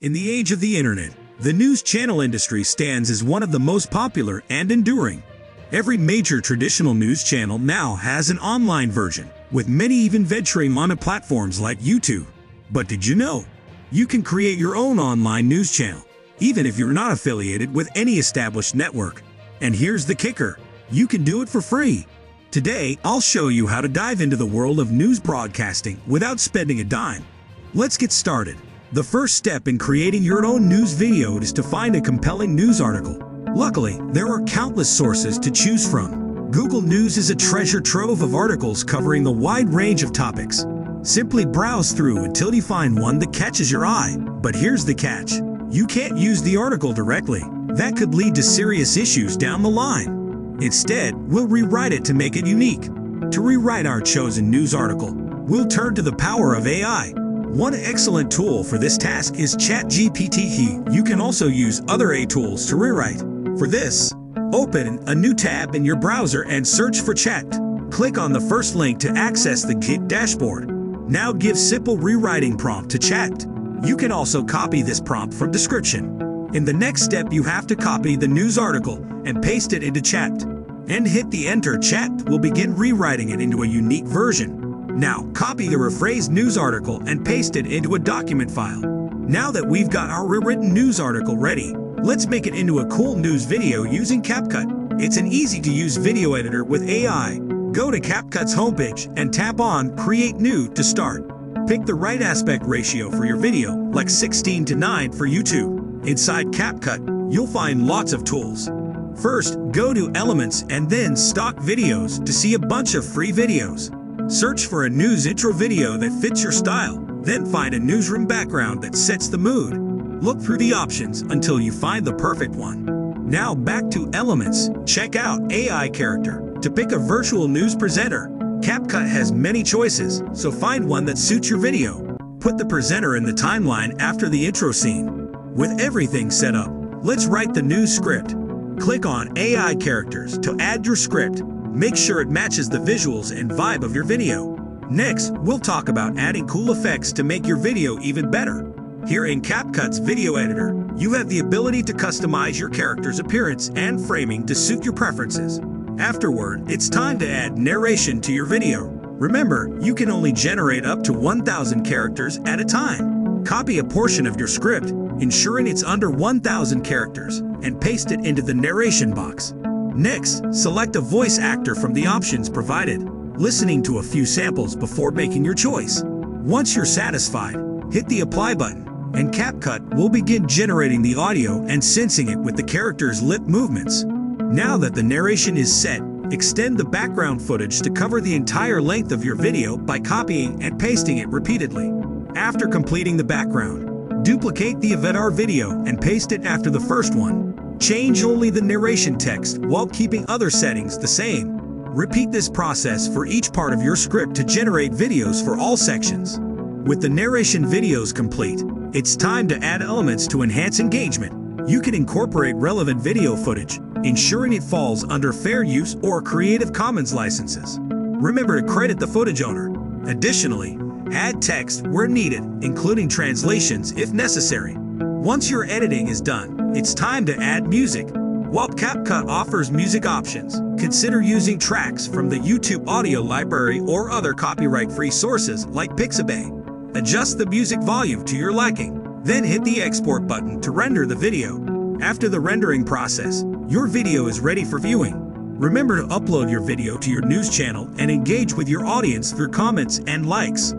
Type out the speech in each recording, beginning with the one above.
In the age of the internet, the news channel industry stands as one of the most popular and enduring. Every major traditional news channel now has an online version, with many even venturing on platforms like YouTube. But did you know? You can create your own online news channel, even if you're not affiliated with any established network. And here's the kicker: you can do it for free. Today, I'll show you how to dive into the world of news broadcasting without spending a dime. Let's get started. The first step in creating your own news video is to find a compelling news article. Luckily, there are countless sources to choose from. Google News is a treasure trove of articles covering a wide range of topics. Simply browse through until you find one that catches your eye. But here's the catch: you can't use the article directly. That could lead to serious issues down the line. Instead, we'll rewrite it to make it unique. To rewrite our chosen news article, we'll turn to the power of AI. One excellent tool for this task is ChatGPT. You can also use other AI tools to rewrite. For this, open a new tab in your browser and search for Chat. Click on the first link to access the Git dashboard. Now give simple rewriting prompt to Chat. You can also copy this prompt from description. In the next step, you have to copy the news article and paste it into Chat. And hit the enter. Chat will begin rewriting it into a unique version. Now, copy the rephrased news article and paste it into a document file. Now that we've got our rewritten news article ready, let's make it into a cool news video using Capcut. It's an easy-to-use video editor with AI. Go to Capcut's homepage and tap on Create New to start. Pick the right aspect ratio for your video, like 16:9 for YouTube. Inside Capcut, you'll find lots of tools. First, go to Elements and then Stock Videos to see a bunch of free videos. Search for a news intro video that fits your style, then find a newsroom background that sets the mood. Look through the options until you find the perfect one. Now back to Elements, check out AI Character to pick a virtual news presenter. Capcut has many choices, so find one that suits your video. Put the presenter in the timeline after the intro scene. With everything set up, let's write the news script. Click on AI Characters to add your script. Make sure it matches the visuals and vibe of your video. Next, we'll talk about adding cool effects to make your video even better. Here in Capcut's video editor, you have the ability to customize your character's appearance and framing to suit your preferences. Afterward, it's time to add narration to your video. Remember, you can only generate up to 1,000 characters at a time. Copy a portion of your script, ensuring it's under 1,000 characters, and paste it into the narration box. Next, select a voice actor from the options provided, listening to a few samples before making your choice. Once you're satisfied, hit the Apply button, and Capcut will begin generating the audio and sensing it with the character's lip movements. Now that the narration is set, extend the background footage to cover the entire length of your video by copying and pasting it repeatedly. After completing the background, duplicate the avatar video and paste it after the first one. Change only the narration text while keeping other settings the same. Repeat this process for each part of your script to generate videos for all sections. With the narration videos complete, it's time to add elements to enhance engagement. You can incorporate relevant video footage, ensuring it falls under fair use or Creative Commons licenses. Remember to credit the footage owner. Additionally, add text where needed, including translations if necessary. Once your editing is done, it's time to add music. While Capcut offers music options, consider using tracks from the YouTube audio library or other copyright-free sources like Pixabay. Adjust the music volume to your liking, then hit the export button to render the video. After the rendering process, your video is ready for viewing. Remember to upload your video to your news channel and engage with your audience through comments and likes.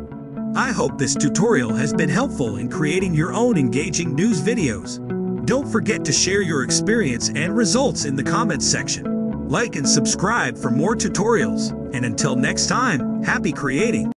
I hope this tutorial has been helpful in creating your own engaging news videos. Don't forget to share your experience and results in the comments section. Like and subscribe for more tutorials. And until next time, happy creating!